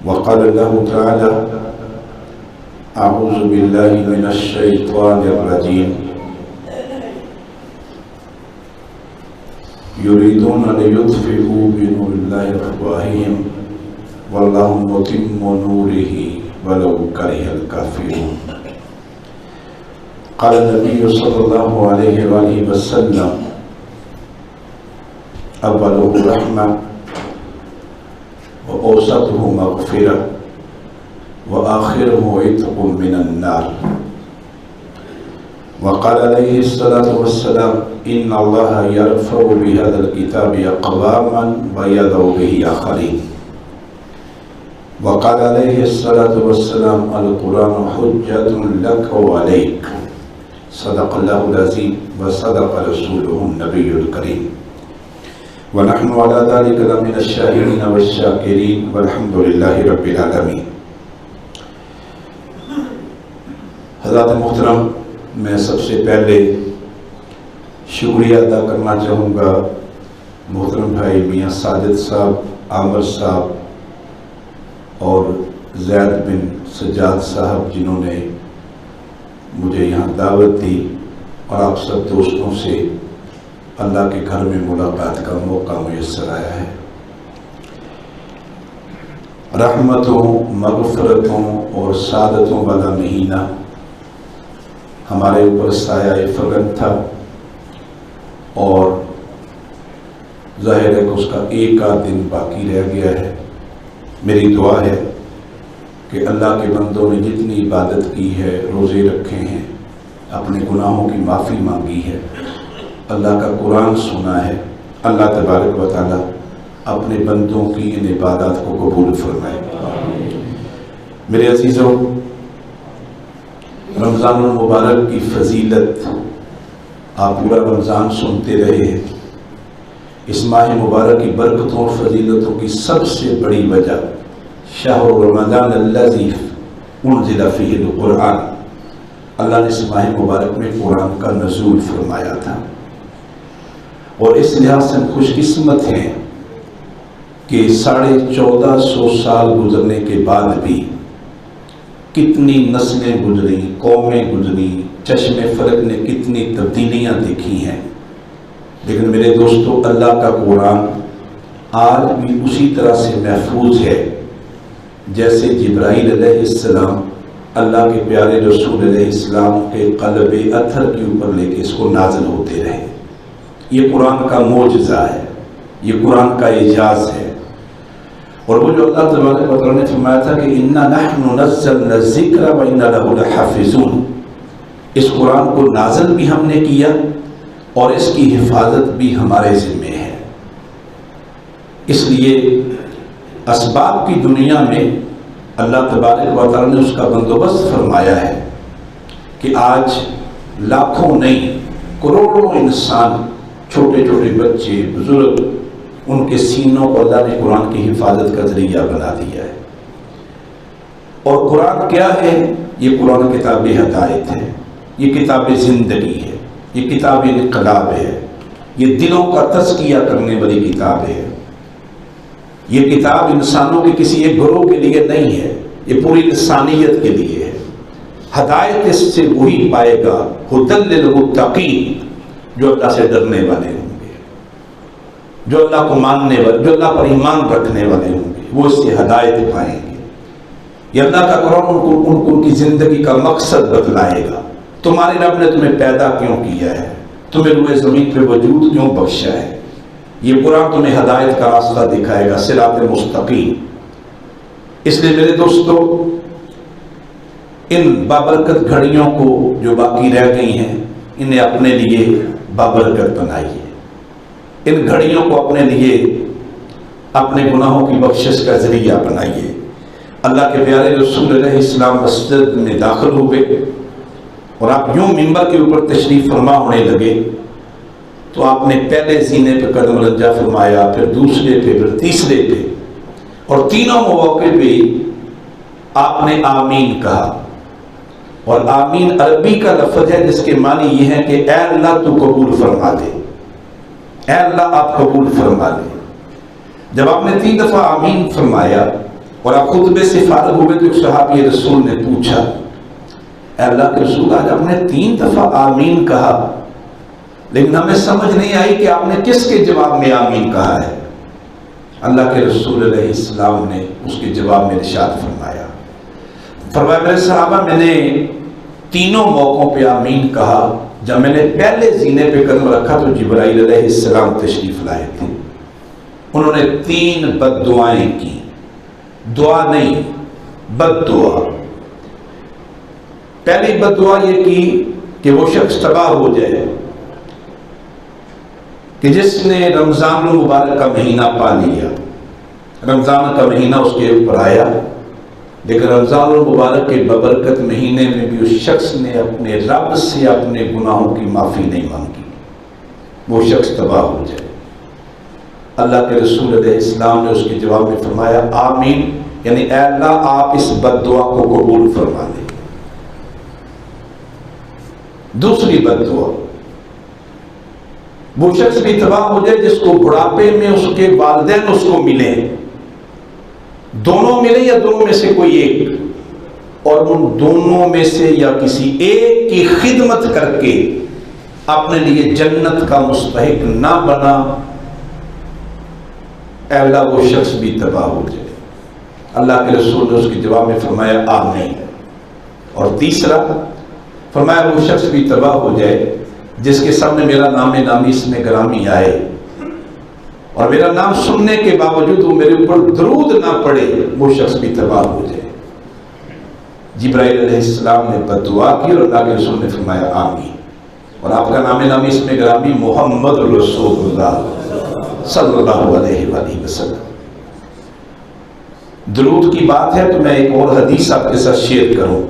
وقال الله تعالى: أعوذ بالله من الشيطان الرجيم يريدون ليطفئوا بنور الله أفواههم والله متم نوره ولو كره الكافرون. قال النبي صلى الله عليه وآله وسلم: أوله رحمة وأوسطه مغفرة وآخره عتق من النار. وقال عليه الصلاة والسلام: إن الله يرفع بهذا الكتاب أقواما ويضع به آخرين. وقال عليه الصلاة والسلام: القرآن حجة لك وعليك. صدق الله العظيم وصدق رسوله النبي الكريم. ونحن على ذلك لمن الشاهدين والشاكرين والحمد لله رب العالمين. حضرات محترم، میں سب سے پہلے شکریہ ادا کرنا چاہوں گا محترم بھائی میاں ساجد صاحب، عامر صاحب اور زید بن سجاد صاحب، جنہوں نے مجھے یہاں دعوت دی اور آپ سب دوستوں سے اللہ کے گھر میں ملاقات کا موقع میسر آیا ہے. رحمتوں، مغفرتوں اور سعادتوں والا مہینہ ہمارے اوپر سایہ فغن تھا، اور ظاہر ہے کہ اس کا ایک آدھ دن باقی رہ گیا ہے. میری دعا ہے کہ اللہ کے بندوں نے جتنی عبادت کی ہے، روزے رکھے ہیں، اپنے گناہوں کی معافی مانگی ہے، اللہ کا قرآن سنا ہے، اللہ تبارک و تعالی اپنے بندوں کی ان عبادات کو قبول فرمائے. میرے عزیزوں، رمضان المبارک کی فضیلت آپ پورا رمضان سنتے رہے ہیں. اس ماہ مبارک کی برکتوں اور فضیلتوں کی سب سے بڑی وجہ شہر رمضان الذی انزل فیہ القرآن، اللہ نے اس ماہ مبارک میں قرآن کا نزول فرمایا تھا. اور اس لحاظ سے ہم خوش قسمت ہیں کہ 1450 سال گزرنے کے بعد بھی کتنی نسلیں گزری، قومیں گزری، چشم فلک نے کتنی تبدیلیاں دیکھی ہیں، لیکن میرے دوستو، اللہ کا قرآن آج بھی اسی طرح سے محفوظ ہے جیسے جبرائیل علیہ السلام اللہ کے پیارے رسول علیہ السلام کے قلب اطہر کے اوپر لے کے اس کو نازل ہوتے رہے. یہ قرآن کا معجزہ ہے، یہ قرآن کا اعجاز ہے. اور وہ جو اللہ تبارک و تعالیٰ نے فرمایا تھا کہ اِنَّا نَحْنُ نَزَّلْنَا الذِّكْرَ وَإِنَّا لَهُ لَحَافِظُونَ، اس قرآن کو نازل بھی ہم نے کیا اور اس کی حفاظت بھی ہمارے ذمہ ہے. اس لیے اسباب کی دنیا میں اللہ تبارک و تعالیٰ نے اس کا بندوبست فرمایا ہے کہ آج لاکھوں نہیں کروڑوں انسان، چھوٹے چھوٹے بچے، بزرگ، ان کے سینوں کو اللہ نے قرآن کی حفاظت کا ذریعہ بنا دیا ہے. اور قرآن کیا ہے؟ یہ قرآن کتاب ہدایت ہے، یہ کتاب زندگی ہے، یہ کتاب انقلاب ہے، یہ دلوں کا تزکیہ کرنے والی کتاب ہے. یہ کتاب انسانوں کے کسی ایک گروہ کے لیے نہیں ہے، یہ پوری انسانیت کے لیے ہے. ہدایت اس سے وہی پائے گا ھدی للمتقین، جو اللہ سے ڈرنے والے ہوں گے، جو اللہ کو ماننے والے، جو اللہ پر ایمان رکھنے والے ہوں گے، وہ اس سے ہدایت پائیں گے. یہ اللہ کا قرآن ان کی زندگی کا مقصد بتلائے گا. تمہارے رب نے تمہیں پیدا کیوں کیا ہے، تمہیں روئے زمین پہ وجود کیوں بخشا ہے. یہ قرآن تمہیں ہدایت کا راستہ دکھائے گا، صراط مستقیم. اس لیے میرے دوستو، ان بابرکت گھڑیوں کو جو باقی رہ گئی ہیں، انہیں اپنے لیے بابرکت بنائیے. ان گھڑیوں کو اپنے لیے اپنے گناہوں کی بخشش کا ذریعہ بنائیے. اللہ کے پیارے رسول علیہ السلام مسجد میں داخل ہوئے اور آپ یوں منبر کے اوپر تشریف فرما ہونے لگے تو آپ نے پہلے زینے پہ قدم رنجا فرمایا، پھر دوسرے پہ، پھر تیسرے پہ، اور تینوں مواقع پہ آپ نے آمین کہا. اور آمین عربی کا لفظ ہے جس کے معنی یہ ہے کہ اے اللہ تو قبول فرما دے، اے اللہ آپ قبول فرما لیں. جب آپ نے 3 دفعہ آمین فرمایا اور آپ خطبے سے فارغ ہوئے تو ایک صحابی رسول نے پوچھا، اے اللہ کے رسول، آج آپ نے 3 دفعہ آمین کہا لیکن ہمیں سمجھ نہیں آئی کہ آپ نے کس کے جواب میں آمین کہا ہے؟ اللہ کے رسول علیہ السلام نے اس کے جواب میں ارشاد فرمایا میرے صحابہ، میں نے تینوں موقعوں پہ آمین کہا۔ جب میں نے پہلے زینے پہ قدم رکھا تو جبرائیل علیہ السلام تشریف لائے تھے، انہوں نے 3 بد دعائیں کی، دعا نہیں بد دعا۔ پہلی بد دعا یہ کی کہ وہ شخص تباہ ہو جائے کہ جس نے رمضان المبارک کا مہینہ پا لیا، رمضان کا مہینہ اس کے اوپر آیا لیکن رمضان المبارک کے ببرکت مہینے میں بھی اس شخص نے اپنے رب سے اپنے گناہوں کی معافی نہیں مانگی، وہ شخص تباہ ہو جائے۔ اللہ کے رسول علیہ السلام نے اس کے جواب میں فرمایا آمین، یعنی اے اللہ آپ اس بد دعا کو قبول فرما لیں۔ دوسری بد دعا، وہ شخص بھی تباہ ہو جائے جس کو بڑھاپے میں اس کے والدین اس کو ملیں، دونوں ملیں یا دونوں میں سے کوئی ایک، اور ان دونوں میں سے یا کسی ایک کی خدمت کر کے اپنے لیے جنت کا مستحق نہ بنا، اے اللہ وہ شخص بھی تباہ ہو جائے۔ اللہ کے رسول نے اس کے جواب میں فرمایا آمین۔ اور تیسرا فرمایا وہ شخص بھی تباہ ہو جائے جس کے سامنے میرا نام نامی اس میں گرامی آئے اور میرا نام سننے کے باوجود وہ میرے اوپر درود نہ پڑے، وہ شخص بھی تباہ ہو جائے۔ جبرائیل علیہ السلام نے بد دعا کی اور اللہ کے رسول نے فرمایا آمین، اور آپ کا نام نامی اس میں گرامی محمد رسول اللہ صلی اللہ علیہ وآلہ وسلم۔ درود کی بات ہے تو میں ایک اور حدیث آپ کے ساتھ شیئر کروں۔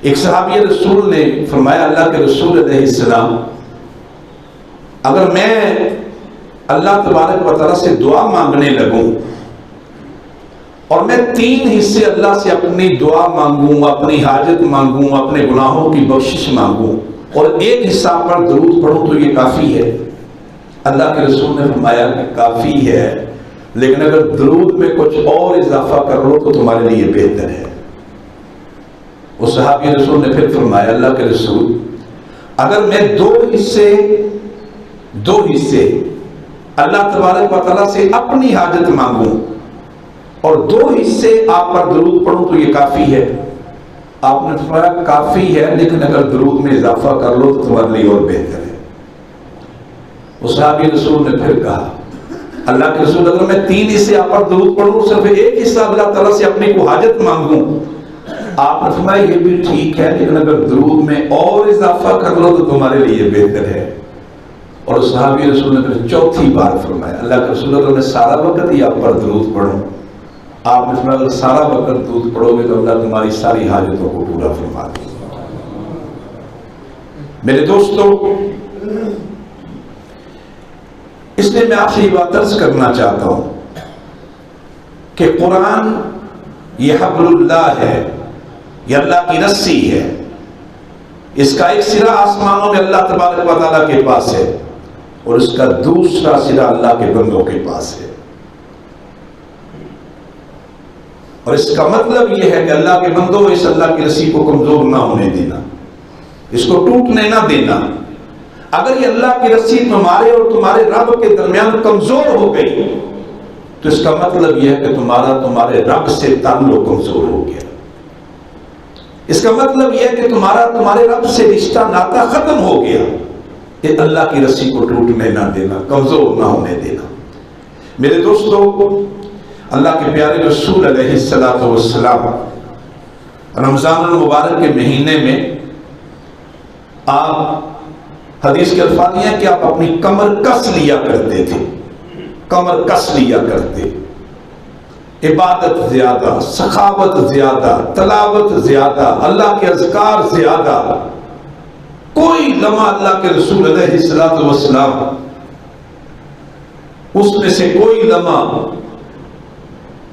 ایک صحابی رسول نے فرمایا اللہ کے رسول علیہ السلام، اگر میں اللہ تبارک و تعالیٰ سے دعا مانگنے لگوں اور میں 3 حصے اللہ سے اپنی دعا مانگوں، اپنی حاجت مانگوں، اپنے گناہوں کی بخشش مانگوں اور 1 حصہ پر درود پڑھوں تو یہ کافی ہے؟ اللہ کے رسول نے فرمایا کہ کافی ہے، لیکن اگر درود میں کچھ اور اضافہ کر لو تو تمہارے لیے بہتر ہے۔ اس صحابی رسول نے پھر فرمایا اللہ کے رسول، اگر میں 2 حصے اللہ تبارک و تعالیٰ سے اپنی حاجت مانگوں اور 2 حصے آپ پر درود پڑھوں تو یہ کافی ہے؟ آپ نے فرمایا کافی ہے، لیکن اگر درود میں اضافہ کر لو تو تمہارے لیے اور بہتر ہے۔ اس صحابی رسول نے پھر کہا اللہ کے رسول، اگر میں 3 حصے آپ پر درود پڑھوں، صرف 1 حصہ اللہ تعالیٰ سے اپنی کو حاجت مانگوں، آپ نے فرمایا یہ بھی ٹھیک ہے، لیکن اگر درود میں اور اضافہ کر لو تو تمہارے لیے بہتر ہے۔ اور صحابی رسول نے پھر 4تھی بار فرمایا اللہ کے رسول، اگر میں سارا وقت ہی آپ پر درود پڑھوں، آپ نے فرمایا اگر سارا وقت درود پڑھو گے تو اللہ تمہاری ساری حاجتوں کو پورا فرما دے گا۔ میرے دوستو، اس لیے میں آپ سے یہ بات عرض کرنا چاہتا ہوں کہ قرآن یہ حبل اللہ ہے، یہ اللہ کی رسی ہے، اس کا ایک سرا آسمانوں میں اللہ تبارک و تعالیٰ کے پاس ہے اور اس کا دوسرا سرا اللہ کے بندوں کے پاس ہے، اور اس کا مطلب یہ ہے کہ اللہ کے بندوں اس اللہ کی رسی کو کمزور نہ ہونے دینا، اس کو ٹوٹنے نہ دینا۔ اگر یہ اللہ کی رسی تمہارے اور تمہارے رب کے درمیان کمزور ہو گئی تو اس کا مطلب یہ ہے کہ تمہارے رب سے تعلق کمزور ہو گیا، اس کا مطلب یہ ہے کہ تمہارے رب سے رشتہ ناتا ختم ہو گیا۔ کہ اللہ کی رسی کو ٹوٹنے نہ دینا، کمزور نہ ہونے دینا۔ میرے دوستو، اللہ کے پیارے رسول علیہ السلام رمضان المبارک کے مہینے میں آپ، حدیث کے الفاظ یہ ہیں کہ آپ اپنی کمر کس لیا کرتے تھے، کمر کس لیا کرتے، عبادت زیادہ، سخاوت زیادہ، تلاوت زیادہ، اللہ کے اذکار زیادہ۔ کوئی لمحہ اللہ کے رسول علیہ السلام اس میں سے کوئی لمحہ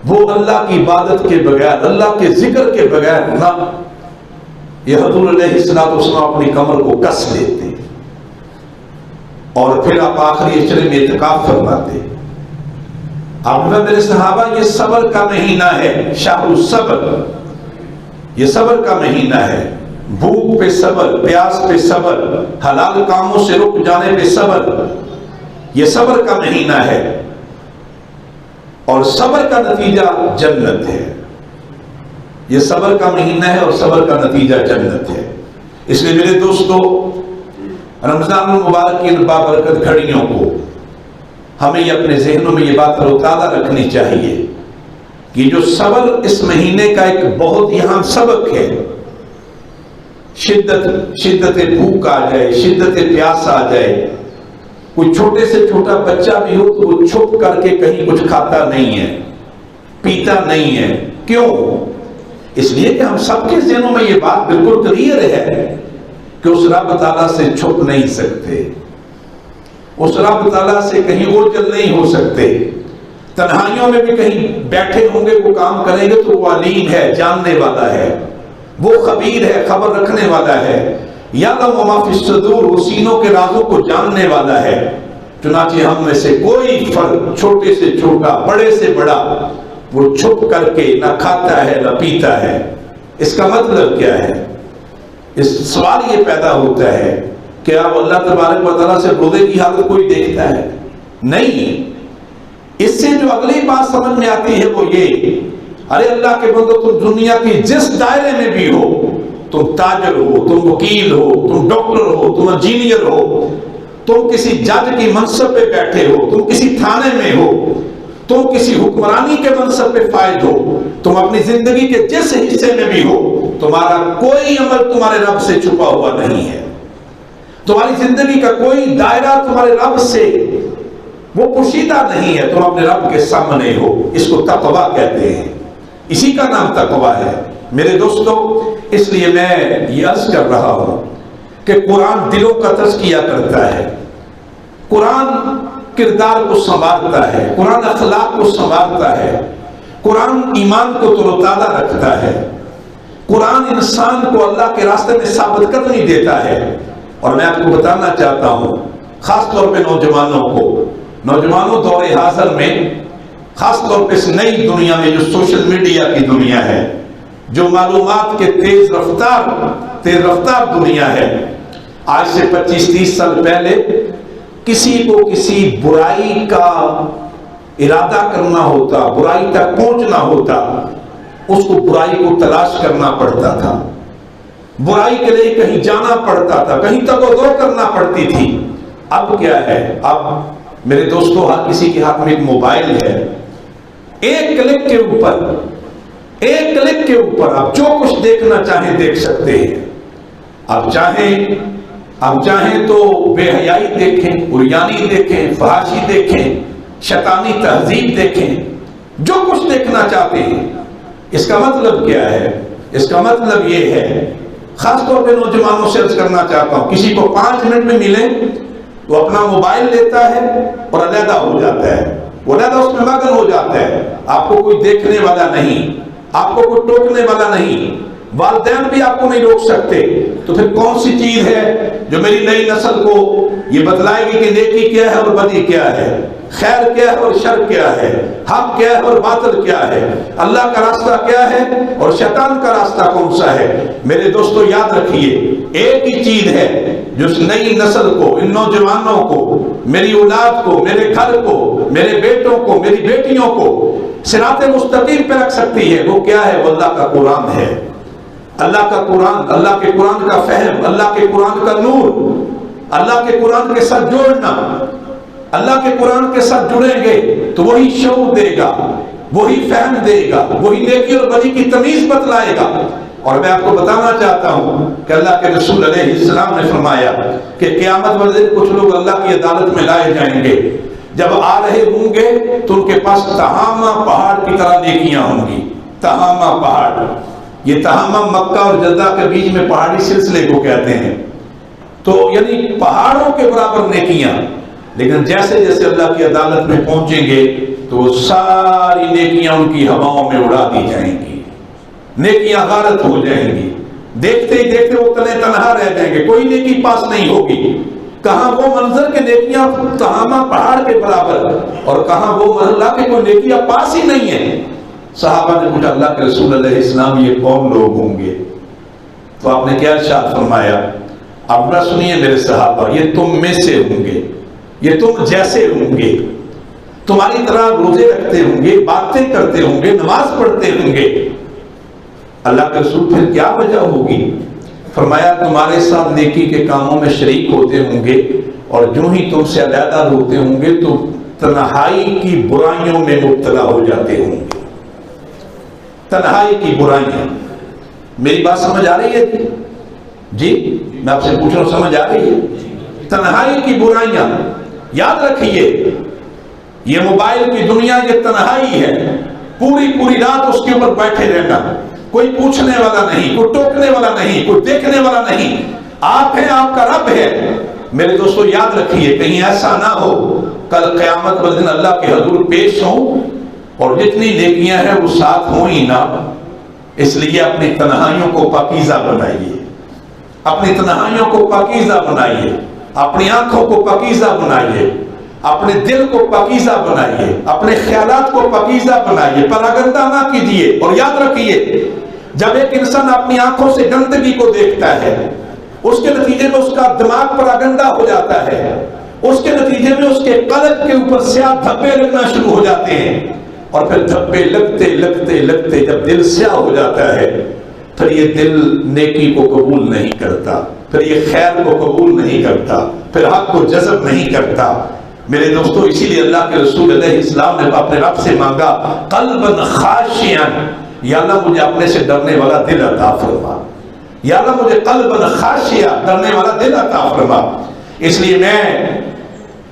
وہ اللہ کی عبادت کے بغیر، اللہ کے ذکر کے بغیر نہ، یہ حضور علیہ السلام اپنی کمر کو کس لیتے اور پھر آپ آخری اشرے میں اعتکاف فرماتے آپ نے میرے صحابہ یہ صبر کا مہینہ ہے، شہر الصبر، یہ صبر کا مہینہ ہے، بھوک پہ صبر، پیاس پہ صبر، حلال کاموں سے رک جانے پہ صبر، یہ صبر کا مہینہ ہے، اور صبر کا نتیجہ جنت ہے۔ یہ صبر کا مہینہ ہے اور صبر کا نتیجہ جنت ہے۔ اس لیے میرے دوستو، رمضان المبارک کی ان بابرکت گھڑیوں کو ہمیں یہ اپنے ذہنوں میں یہ بات تازہ رکھنی چاہیے کہ جو صبر اس مہینے کا ایک بہت اہم سبق ہے، شدت بھوک آ جائے، شدت پیاس آ جائے، کوئی چھوٹے سے چھوٹا بچہ بھی ہو تو وہ چھپ کر کے کہیں کچھ کھاتا نہیں ہے، پیتا نہیں ہے۔ کیوں؟ اس لیے کہ ہم سب کے ذہنوں میں یہ بات بالکل کلیئر ہے کہ اس رب تعالیٰ سے چھپ نہیں سکتے، اس رب تعالیٰ سے کہیں اوجھل نہیں ہو سکتے۔ تنہائیوں میں بھی کہیں بیٹھے ہوں گے، وہ کام کریں گے تو وہ علیم ہے، جاننے والا ہے، وہ خبیر ہے، خبر رکھنے والا ہے، یعلم ما فی الصدور، وہ سینوں کے رازوں کو جاننے والا ہے۔ چنانچہ ہم میں سے کوئی فرد، چھوٹے سے چھوٹا، بڑے سے بڑا، وہ چھپ کر کے نہ کھاتا ہے نہ پیتا ہے۔ اس کا مطلب کیا ہے؟ اس سوال یہ پیدا ہوتا ہے کہ اب اللہ تبارک و تعالیٰ سے روزے کی حالت کوئی دیکھتا ہے؟ نہیں۔ اس سے جو اگلی بات سمجھ میں آتی ہے وہ یہ، ارے اللہ کے بندو، تم دنیا کی جس دائرے میں بھی ہو، تم تاجر ہو، تم وکیل ہو، تم ڈاکٹر ہو، تم انجینئر ہو، تم کسی جج کی منصب پہ بیٹھے ہو، تم کسی تھانے میں ہو، تم کسی حکمرانی کے منصب پہ فائز ہو، تم اپنی زندگی کے جس حصے میں بھی ہو، تمہارا کوئی عمل تمہارے رب سے چھپا ہوا نہیں ہے۔ تمہاری زندگی کا کوئی دائرہ تمہارے رب سے وہ پوشیدہ نہیں ہے، تم اپنے رب کے سامنے ہو۔ اس کو تقویٰ کہتے ہیں، اسی کا نام تقویٰ ہے میرے دوستو۔ اس لیے میں یہ عرض کر رہا ہوں کہ قرآن دلوں کا تزکیہ کرتا ہے، قرآن کردار کو سنوارتا ہے، قرآن اخلاق کو سنوارتا ہے، قرآن ایمان کو تر و تازہ رکھتا ہے، قرآن انسان کو اللہ کے راستے میں ثابت قدمی دیتا ہے۔ اور میں آپ کو بتانا چاہتا ہوں، خاص طور پہ نوجوانوں کو، نوجوانوں دور حاضر میں، خاص طور پہ اس نئی دنیا میں جو سوشل میڈیا کی دنیا ہے، جو معلومات کے تیز رفتار دنیا ہے، آج سے 25-30 سال پہلے کسی کو کسی برائی کا ارادہ کرنا ہوتا، برائی تک پہنچنا ہوتا، اس کو برائی کو تلاش کرنا پڑتا تھا، برائی کے لیے کہیں جانا پڑتا تھا، کہیں تک وہ دور کرنا پڑتی تھی۔ اب کیا ہے؟ اب میرے دوستو، ہر کسی کے ہاتھ میں ایک موبائل ہے، ایک کلک کے اوپر آپ جو کچھ دیکھنا چاہیں دیکھ سکتے ہیں۔ آپ چاہیں تو بے حیائی دیکھیں، عریانی دیکھیں، فحاشی دیکھیں، شیطانی تہذیب دیکھیں، جو کچھ دیکھنا چاہتے ہیں۔ اس کا مطلب کیا ہے؟ اس کا مطلب یہ ہے، خاص طور پہ نوجوانوں سے عرض کرنا چاہتا ہوں، کسی کو 5 منٹ میں ملے وہ اپنا موبائل لیتا ہے اور علیحدہ ہو جاتا ہے، وہ علیحدہ اس میں مگن ہو جاتا ہے۔ آپ کو کوئی دیکھنے والا نہیں، آپ کو کوئی ٹوکنے والا نہیں، والدین بھی آپ کو نہیں روک سکتے۔ تو پھر کون سی چیز ہے جو میری نئی نسل کو یہ بتلائے گی کہ نیکی کیا ہے اور بدی کیا ہے، خیر کیا ہے اور شر کیا ہے، حق کیا ہے اور باطل کیا ہے، اللہ کا راستہ کیا ہے اور شیطان کا راستہ کون سا ہے؟ میرے دوستو یاد رکھیے، ایک ہی چیز ہے جو اس نئی نسل کو، ان نوجوانوں کو، میری اولاد کو، میرے گھر کو، میرے بیٹوں کو، میری بیٹیوں کو صراط مستقیم پہ رکھ سکتی ہے۔ وہ کیا ہے؟ وہ اللہ کا قرآن ہے، اللہ کا قرآن، اللہ کے قرآن کا فہم، اللہ کے قرآن کا نور، اللہ کے قرآن کے ساتھ جوڑنا۔ اللہ کے قرآن کے ساتھ جڑیں گے تو وہی شعور دے گا، وہی فہم دے گا، وہی نیکی اور بدی کی تمیز بتلائے گا۔ اور میں آپ کو بتانا چاہتا ہوں کہ اللہ کے رسول علیہ السلام نے فرمایا کہ قیامت والے دن کچھ لوگ اللہ کی عدالت میں لائے جائیں گے، جب آ رہے ہوں گے تو ان کے پاس تہامہ پہاڑ کی طرح نیکیاں ہوں گی۔ تہامہ پہاڑ، یہ تہامہ مکہ اور جدہ کے بیچ میں پہاڑی سلسلے کو کہتے ہیں، تو یعنی پہاڑوں کے برابر نیکیاں۔ لیکن جیسے جیسے اللہ کی عدالت میں پہنچیں گے تو وہ ساری نیکیاں ان کی ہواؤں میں اڑا دی جائیں گی، نیکیاں غارت ہو جائیں گی، دیکھتے ہی دیکھتے وہ تنہا رہ جائیں گے، کوئی نیکی پاس نہیں ہوگی۔ کہاں وہ منظر کے نیکیاں تہامہ پہاڑ کے برابر، اور کہاں وہ اللہ کے کوئی نیکیاں پاس ہی نہیں ہیں۔ صحابہ نے پوچھا اللہ کے رسول علیہ السلام یہ کون لوگ ہوں گے؟ تو آپ نے کیا ارشاد فرمایا؟ اب نہ سنیے میرے صحابہ، یہ تم میں سے ہوں گے، یہ تم جیسے ہوں گے، تمہاری طرح روزے رکھتے ہوں گے، باتیں کرتے ہوں گے، نماز پڑھتے ہوں گے۔ اللہ کے رسول پھر کیا وجہ ہوگی؟ فرمایا تمہارے ساتھ نیکی کے کاموں میں شریک ہوتے ہوں گے، اور جو ہی تم سے علیحدہ ہوتے ہوں گے تو تنہائی کی برائیوں میں مبتلا ہو جاتے ہوں گے۔ تنہائی کی برائیاں، میری بات سمجھ آ رہی ہے جی؟ میں آپ سے پوچھ رہا ہوں، سمجھ آ رہی ہے؟ تنہائی کی برائیاں، یاد رکھیے یہ موبائل کی دنیا یہ تنہائی ہے، پوری رات اس کے اوپر بیٹھے رہنا، کوئی پوچھنے والا نہیں، کوئی ٹوکنے والا نہیں، کوئی دیکھنے والا نہیں، آپ ہیں، آپ کا رب ہے۔ میرے دوستو یاد رکھیے کہیں ایسا نہ ہو کل قیامت والے دن اللہ کے حضور پیش ہوں اور جتنی نیکیاں ہیں وہ ساتھ ہوں ہی نہ۔ اس لیے اپنی تنہائیوں کو پاکیزہ بنائیے، اپنی تنہائیوں کو پاکیزہ بنائیے، اپنی آنکھوں کو پاکیزہ بنائیے، اپنے دل کو پاکیزہ بنائیے، اپنے خیالات کو پاکیزہ بنائیے، پراگندہ نہ کیجیے۔ اور یاد رکھیے جب ایک انسان اپنی آنکھوں سے گندگی کو دیکھتا ہے اس کے نتیجے میں اس کا دماغ پراگندہ ہو جاتا ہے، اس کے نتیجے میں اس کے قلب کے اوپر سیاہ دھبے لگنا شروع ہو جاتے ہیں، اور پھر دھبے لگتے جب دل سیاہ ہو جاتا ہے پھر یہ دل نیکی کو قبول نہیں کرتا، پھر یہ خیر کو قبول نہیں کرتا، پھر حق کو جذب نہیں کرتا۔ میرے دوستو اسی لیے اللہ کے رسول علیہ السلام نے اپنے رب سے مانگا قلبا خاشعا، یا اللہ مجھے اپنے سے ڈرنے والا دل عطا فرما، یا اللہ مجھے قلبا خاشعا ڈرنے والا دل عطا فرما۔ اس لیے میں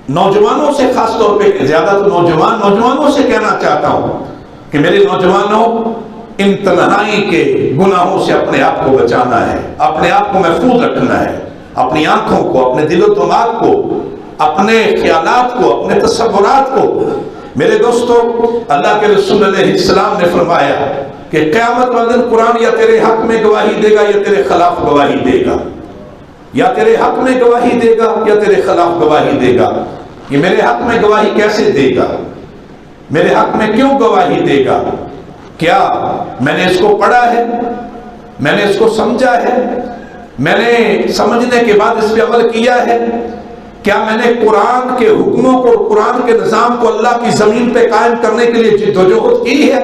نوجوانوں سے خاص طور پہ، زیادہ تو نوجوانوں سے کہنا چاہتا ہوں کہ میرے نوجوانوں ان تنہائی کے گناہوں سے اپنے آپ کو بچانا ہے، اپنے آپ کو محفوظ رکھنا ہے، اپنی آنکھوں کو، اپنے دل و دماغ کو، اپنے خیالات کو، اپنے تصورات کو۔ میرے دوستو اللہ کے رسول علیہ السلام نے فرمایا کہ قیامت والے دن قرآن یا تیرے حق میں گواہی دے گا یا تیرے خلاف گواہی دے گا، یا تیرے حق میں گواہی دے گا یا تیرے خلاف گواہی دے گا۔ یہ میرے حق میں گواہی کیسے دے گا؟ میرے حق میں کیوں گواہی دے گا؟ کیا میں نے اس کو پڑھا ہے؟ میں نے اس کو سمجھا ہے؟ میں نے سمجھنے کے بعد اس پہ عمل کیا ہے؟ کیا میں نے قرآن کے حکموں کو، قرآن کے نظام کو اللہ کی زمین پہ قائم کرنے کے لیے جد و جہد کی ہے؟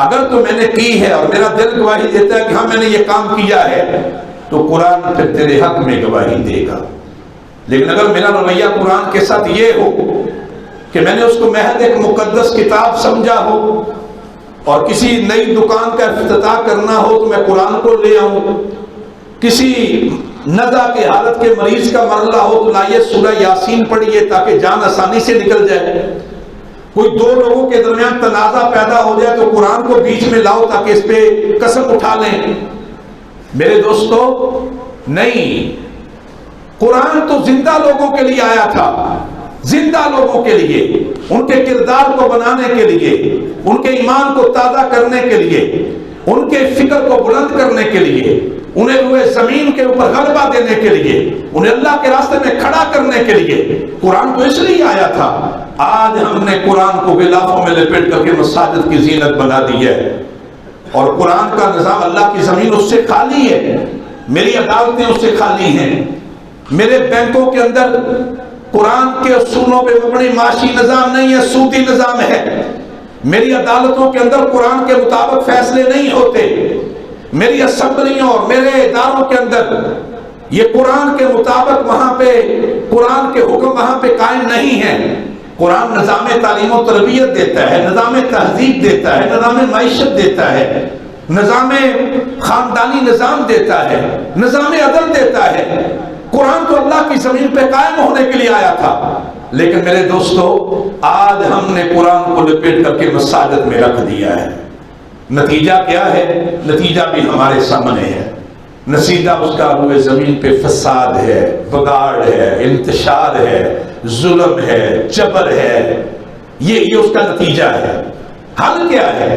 اگر تو میں نے کی ہے اور میرا دل گواہی دیتا ہے کہ ہاں میں نے یہ کام کیا ہے تو قرآن پھر تیرے حق میں گواہی دے گا۔ لیکن اگر میرا رویہ قرآن کے ساتھ یہ ہو کہ میں نے اس کو محض ایک مقدس کتاب سمجھا ہو اور کسی نئی دکان کا افتتاح کرنا ہو تو میں قرآن کو لے آؤں، کسی نزع کے حالت کے مریض کا مرحلہ ہو تو لائیے سورہ یاسین پڑھیے تاکہ جان آسانی سے نکل جائے، کوئی دو لوگوں کے درمیان تنازع پیدا ہو جائے تو قرآن کو بیچ میں لاؤ تاکہ اس پہ قسم اٹھا لیں۔ میرے دوستو نہیں، قرآن تو زندہ لوگوں کے لیے آیا تھا، زندہ لوگوں کے لیے، ان کے کردار کو بنانے کے لیے، ان کے ایمان کو تازہ کرنے کے لیے، ان کے فکر کو بلند کرنے کے لیے، انہیں روئے زمین کے اوپر غلبہ دینے کے لیے، انہیں اللہ کے راستے میں کھڑا کرنے کے لیے قرآن تو اس لیے آیا تھا۔ آج ہم نے قرآن کو غلافوں میں لپیٹ کر کے مساجد کی زینت بنا دی ہے، اور قرآن کا نظام، اللہ کی زمین اس سے خالی ہے، میری عدالتیں اس سے خالی ہیں، میرے بینکوں کے اندر قرآن کے اصولوں پہ مبنی معاشی نظام نہیں ہے، سودی نظام ہے، میری عدالتوں کے اندر قرآن کے مطابق فیصلے نہیں ہوتے، میری اسمبلیوں اور میرے اداروں کے اندر یہ قرآن کے مطابق وہاں پہ قرآن کے حکم وہاں پہ قائم نہیں ہے۔ قرآن نظام تعلیم و تربیت دیتا ہے، نظام تہذیب دیتا ہے، نظام معیشت دیتا ہے، نظام خاندانی نظام دیتا ہے، نظام عدل دیتا ہے۔ قرآن تو اللہ کی زمین پہ قائم ہونے کے لیے آیا تھا، لیکن میرے دوستو آج ہم نے قرآن کو لپیٹ کر کے مساجد میں رکھ دیا ہے۔ نتیجہ کیا ہے؟ نتیجہ بھی ہمارے سامنے ہے، نتیجہ اس کا روئے زمین پہ فساد ہے، بگاڑ ہے، انتشار ہے، ظلم ہے، جبر ہے، یہ اس کا نتیجہ ہے۔ حل کیا ہے؟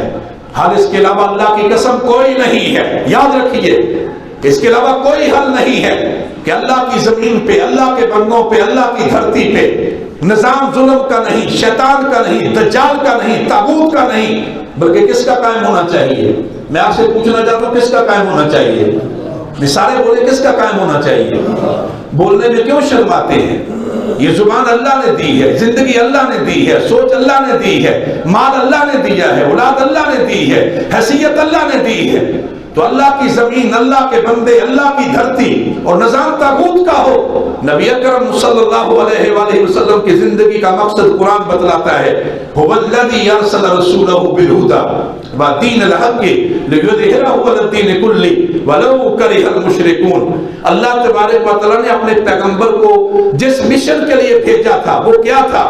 حل اس کے علاوہ اللہ کی قسم کوئی نہیں ہے، یاد رکھیے اس کے علاوہ کوئی حل نہیں ہے۔ کہ اللہ کی زمین پہ، اللہ کے بندوں پہ، اللہ کی دھرتی پہ نظام ظلم کا نہیں، شیطان کا نہیں، دجال کا نہیں، طاغوت کا نہیں، بلکہ کس کا قائم ہونا چاہیے؟ میں آپ سے پوچھنا چاہتا ہوں، کس کا قائم ہونا چاہیے؟ سارے بولے کس کا قائم ہونا چاہیے؟ بولنے میں کیوں شرماتے ہیں؟ یہ زبان اللہ نے دی ہے، زندگی اللہ نے دی ہے، سوچ اللہ نے دی ہے، مال اللہ نے دیا ہے، اولاد اللہ نے دی ہے، حیثیت اللہ نے دی ہے۔ تو اللہ کی زمین، اللہ کے بندے، اللہ کی دھرتی اور نظام طاغوت کا ہو۔ نبی اکرم صلی اللہ علیہ وآلہ وسلم کی زندگی کا مقصد قرآن بتلاتا ہے، هو الذی ارسل رسولہ بالہدی ودین الحق لیظہرہ علی الدین کلہ ولو کرہ المشرکون۔ اللہ تبارک و تعالیٰ نے اپنے پیغمبر کو جس مشن کے لیے بھیجا تھا وہ کیا تھا؟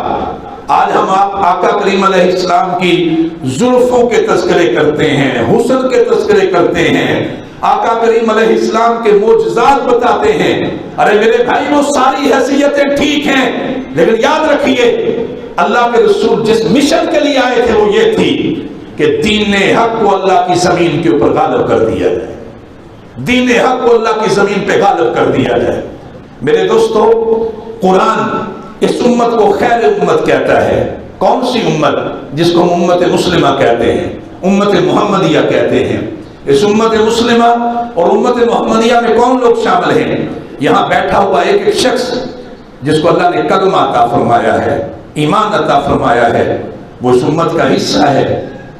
آج ہم آقا کریم علیہ السلام کی زلفوں کے تذکرے کرتے ہیں، حسن کے تذکرے کرتے ہیں، آقا کریم علیہ السلام کے معجزات بتاتے ہیں۔ ارے میرے بھائی، وہ ساری حیثیتیں ٹھیک ہیں، لیکن یاد رکھیے اللہ کے رسول جس مشن کے لیے آئے تھے وہ یہ تھی کہ دین حق کو اللہ کی زمین کے اوپر غالب کر دیا جائے، دین حق کو اللہ کی زمین پہ غالب کر دیا جائے۔ میرے دوستو، قرآن اس امت کو خیر امت کہتا ہے۔ کون سی امت؟ جس کو ہم امت مسلمہ کہتے ہیں، امت محمدیہ کہتے ہیں۔ اس امت مسلمہ اور امت محمدیہ میں کون لوگ شامل ہیں؟ یہاں بیٹھا ہوا ایک ایک شخص جس کو اللہ نے کلمہ عطا فرمایا ہے، ایمان عطا فرمایا ہے، وہ اس امت کا حصہ ہے،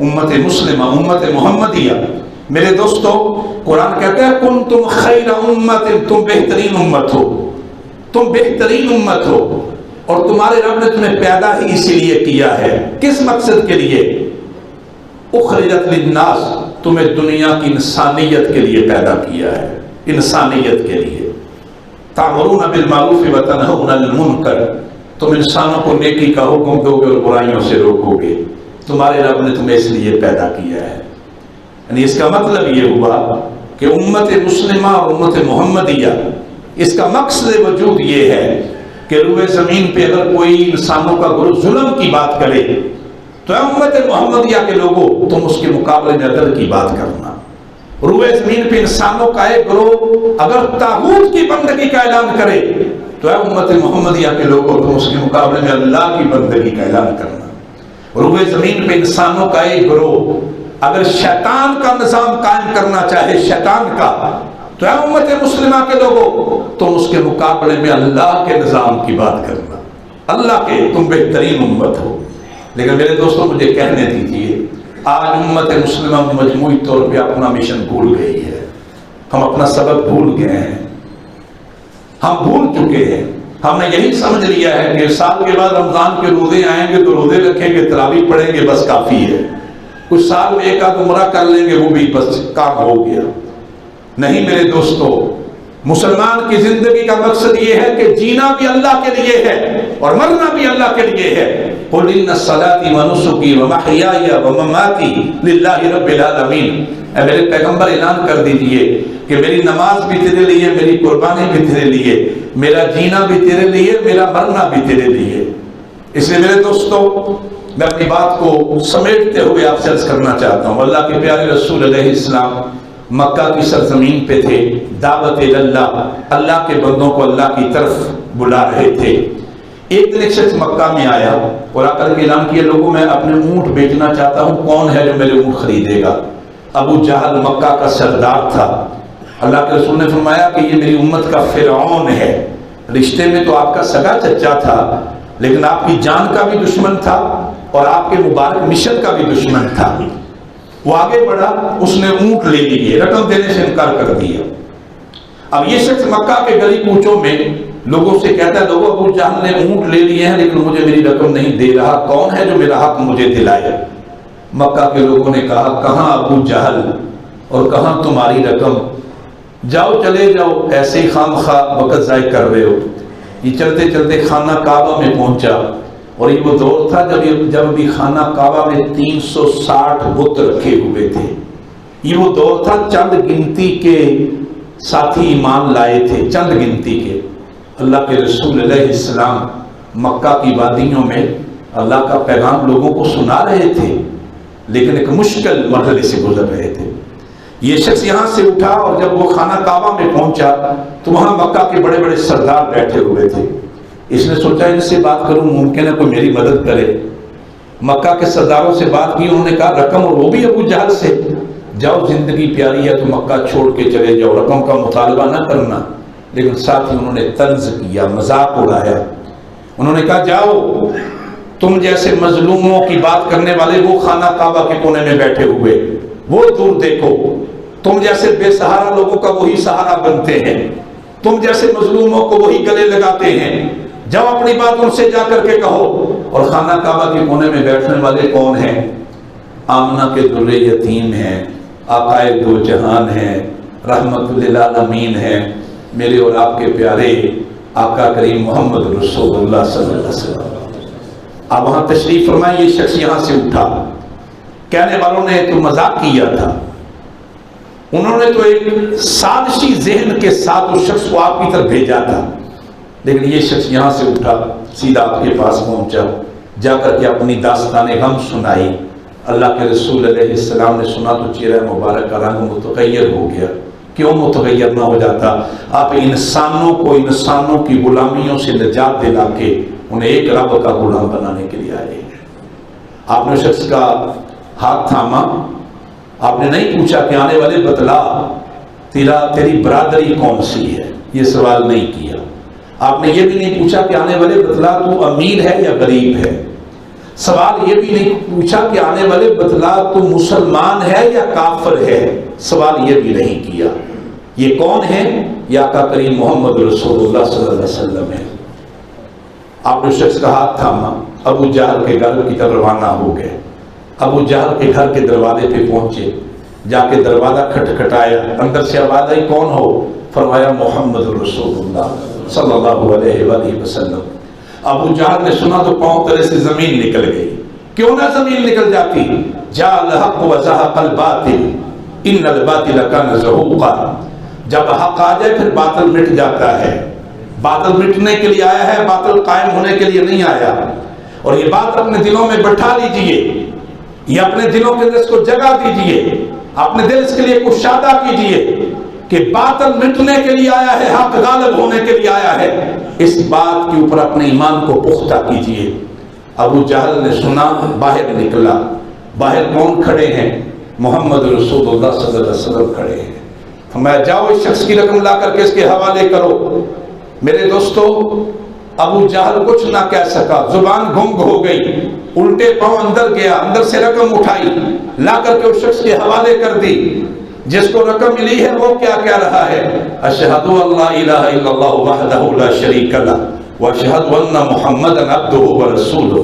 امت مسلمہ، امت محمدیہ۔ میرے دوستو، قرآن کہتا ہے کنتم خیر امت، تم بہترین امت ہو، تم بہترین امت ہو، اور تمہارے رب نے تمہیں پیدا ہی اسی لیے کیا ہے۔ کس مقصد کے لیے؟ اخرجت للناس، تمہیں دنیا کی انسانیت کے لیے پیدا کیا ہے، انسانیت کے لیے۔ تأمرون بالمعروف وتنہون عن المنکر، تم انسانوں کو نیکی کا حکم دو گے اور برائیوں سے روکو گے، تمہارے رب نے تمہیں اس لیے پیدا کیا ہے۔ یعنی اس کا مطلب یہ ہوا کہ امت مسلمہ اور امت محمدیہ، اس کا مقصد وجود یہ ہے کہ روئے زمین پہ اگر کوئی انسانوں کا گروہ ظلم کی بات کرے تو اے امت محمدیہ کے لوگوں، تم اس کے مقابلے میں عدل کی بات کرنا۔ روئے زمین پہ انسانوں کا ایک گروہ اگر طاغوت کی بندگی کا اعلان کرے تو اے امت محمدیہ کے لوگوں، تم اس کے مقابلے میں اللہ کی بندگی کا اعلان کرنا۔ روئے زمین پہ انسانوں کا ایک گروہ اگر شیطان کا نظام قائم کرنا چاہے، شیطان کا، تو اے امت مسلمہ کے لوگوں، تم اس کے مقابلے میں اللہ کے نظام کی بات کرنا، اللہ کے، تم بہترین امت ہو۔ لیکن میرے دوستوں، مجھے کہنے دیجیے، آج امت مسلمہ مجموعی طور پہ اپنا مشن بھول گئی ہے، ہم اپنا سبق بھول گئے ہیں، ہم بھول چکے ہیں۔ ہم نے یہی سمجھ لیا ہے کہ سال کے بعد رمضان کے روزے آئیں گے تو روزے رکھیں گے، تراویح پڑھیں گے، بس کافی ہے، کچھ سال میں ایک آدھ عمرہ کر لیں گے، وہ بھی بس کام ہو گیا۔ نہیں میرے دوستو، مسلمان کی زندگی کا مقصد یہ ہے کہ جینا بھی اللہ کے لیے ہے اور مرنا بھی اللہ کے لیے ہے۔ قُلْ إِنَّ صَلَاتِي وَنُسُكِي وَمَحْيَايَ وَمَمَاتِي لِلَّهِ رَبِّ الْعَالَمِينَ۔ اے میرے پیغمبر اعلان کر دیجئے کہ میری نماز بھی تیرے لیے، میری قربانی بھی تیرے لیے، میرا جینا بھی تیرے لیے، میرا مرنا بھی تیرے لیے۔ اس لیے میرے دوستو، میں اپنی بات کو سمیٹتے ہوئے آپ سے عرض کرنا چاہتا ہوں، اللہ کے پیارے رسول علیہ السلام مکہ کی سرزمین پہ تھے، دعوت اللہ، اللہ کے بندوں کو اللہ کی طرف بلا رہے تھے۔ ایک دن ایک شخص مکہ میں آیا اور آ کر کے اعلان کیا، لوگوں میں اپنے اونٹ بیچنا چاہتا ہوں، کون ہے جو میرے اونٹ خریدے گا؟ ابو جہل مکہ کا سردار تھا۔ اللہ کے رسول نے فرمایا کہ یہ میری امت کا فرعون ہے، رشتے میں تو آپ کا سگا چچا تھا لیکن آپ کی جان کا بھی دشمن تھا اور آپ کے مبارک مشن کا بھی دشمن تھا۔ وہ آگے بڑھا، اس نے اونٹ لے لیے، رقم دینے سے انکار کر دیا۔ اب یہ شخص مکہ کے گلی کوچوں میں لوگوں سے کہتا ہے، لوگوں ابو جہل نے اونٹ لے لیے ہیں لیکن مجھے میری رقم نہیں دے رہا، کون ہے جو میرا حق مجھے دلائے؟ مکہ کے لوگوں نے کہا، کہاں ابو جہل اور کہاں تمہاری رقم، جاؤ چلے جاؤ، ایسے ہی خام خواہ وقت ضائع کر رہے ہو۔ یہ چلتے چلتے خانہ کعبہ میں پہنچا، اور یہ وہ دور تھا جب بھی خانہ کعبہ میں 360 بت رکھے ہوئے تھے۔ یہ وہ دور تھا چند گنتی کے ساتھی ایمان لائے تھے، چند گنتی کے۔ اللہ کے رسول علیہ السلام مکہ کی وادیوں میں اللہ کا پیغام لوگوں کو سنا رہے تھے، لیکن ایک مشکل مرحلے سے گزر رہے تھے۔ یہ شخص یہاں سے اٹھا اور جب وہ خانہ کعبہ میں پہنچا تو وہاں مکہ کے بڑے بڑے سردار بیٹھے ہوئے تھے. اس نے سوچا ان سے بات کروں، ممکن ہے کوئی میری مدد کرے. مکہ کے سرداروں سے بات کی، انہوں نے کہا رقم، اور وہ بھی ابو جہل سے، جاؤ زندگی پیاری ہے تو مکہ چھوڑ کے چلے جاؤ، رقم کا مطالبہ نہ کرنا. لیکن ساتھ ہی انہوں نے طنز کیا، مذاق اڑایا. انہوں نے کہا جاؤ، تم جیسے مظلوموں کی بات کرنے والے وہ خانہ کعبہ کے کونے میں بیٹھے ہوئے، وہ دور دیکھو. تم جیسے بے سہارا لوگوں کا وہی سہارا بنتے ہیں، تم جیسے مظلوموں کو وہی گلے لگاتے ہیں. جب اپنی بات ان سے جا کر کے کہو. اور خانہ کعبہ کے کونے میں بیٹھنے والے کون ہیں؟ آمنہ کے در یتیم ہیں، آقائے دو جہان ہیں، رحمت للعالمین ہیں، میرے اور آپ کے پیارے آقا کریم محمد رسول اللہ صلی اللہ علیہ وسلم. اب وہاں تشریف فرمائیں. یہ شخص یہاں سے اٹھا. کہنے والوں نے تو مذاق کیا تھا، انہوں نے تو ایک سازشی ذہن کے ساتھ اس شخص کو آپ کی طرف بھیجا تھا. لیکن یہ شخص یہاں سے اٹھا، سیدھا آپ کے پاس پہنچا، جا کر کے اپنی داستان غم سنائی. اللہ کے رسول علیہ السلام نے سنا تو چہرہ مبارک کا رنگ متغیر ہو گیا. کیوں متغیر نہ ہو جاتا؟ آپ انسانوں کو انسانوں کی غلامیوں سے نجات دلا کے انہیں ایک رب کا غلام بنانے کے لیے آئے. آپ نے شخص کا ہاتھ تھاما. آپ نے نہیں پوچھا کہ آنے والے بتلا تیری برادری کون سی ہے، یہ سوال نہیں کیا. آپ نے یہ بھی نہیں پوچھا کہ آنے والے بتلا تو امیر ہے یا غریب ہے. سوال یہ بھی نہیں پوچھا کہ آنے والے بتلا تو مسلمان ہے یا کافر ہے. سوال یہ بھی نہیں کیا. یہ کون ہے؟ یہ آقا کریم محمد رسول اللہ صلی اللہ علیہ وسلم ہے. آپ نے شخص کا ہاتھ تھاما، ابو جہل کے گھر کی طرف روانہ ہو گئے. ابو جہل کے گھر کے دروازے پہ پہنچے، جا کے دروازہ کھٹکھٹایا. اندر سے آواز آئی کون ہو؟ فرمایا محمد رسول اللہ صلی اللہ علیہ وآلہ وسلم. ابو جہل نے سنا تو پاؤں تلے سے زمین نکل گئی. کیوں نہ زمین نکل جاتی؟ جاء الحق وزهق الباطل ان الباطل کان زهوقا. جب حق آ جائے پھر باطل مٹ جاتا ہے. باطل مٹنے کے لیے آیا ہے، باطل قائم ہونے کے لیے نہیں آیا. اور یہ بات اپنے دلوں میں بٹھا لیجئے، یہ اپنے دلوں کے اندر اس کو جگہ دیجئے، اپنے دل اس کے لیے کشادہ کیجئے کہ باطل مٹنے کے لیے آیا ہے، حق غالب ہونے کے لیے آیا ہے. اس بات کے اوپر اپنے ایمان کو پختہ کیجئے. ابو جہل نے سنا، باہر نکلا. باہر کون کھڑے ہیں؟ محمد رسول اللہ صلی اللہ علیہ وسلم کھڑے ہیں. فرمایا جاؤ اس شخص کی رقم لا کر کے اس کے حوالے کرو. میرے دوستو، ابو جہل کچھ نہ کہہ سکا، زبان گنگ ہو گئی. الٹے پاؤں اندر گیا، اندر سے رقم اٹھائی، لا کر کے اس شخص کے حوالے کر دی. جس کو رقم ملی ہے وہ کیا کہہ رہا ہے؟ اشہد ان لا الہ الا اللہ وحدہ لا شریک لہ واشہد ان محمدا عبدہ ورسولہ.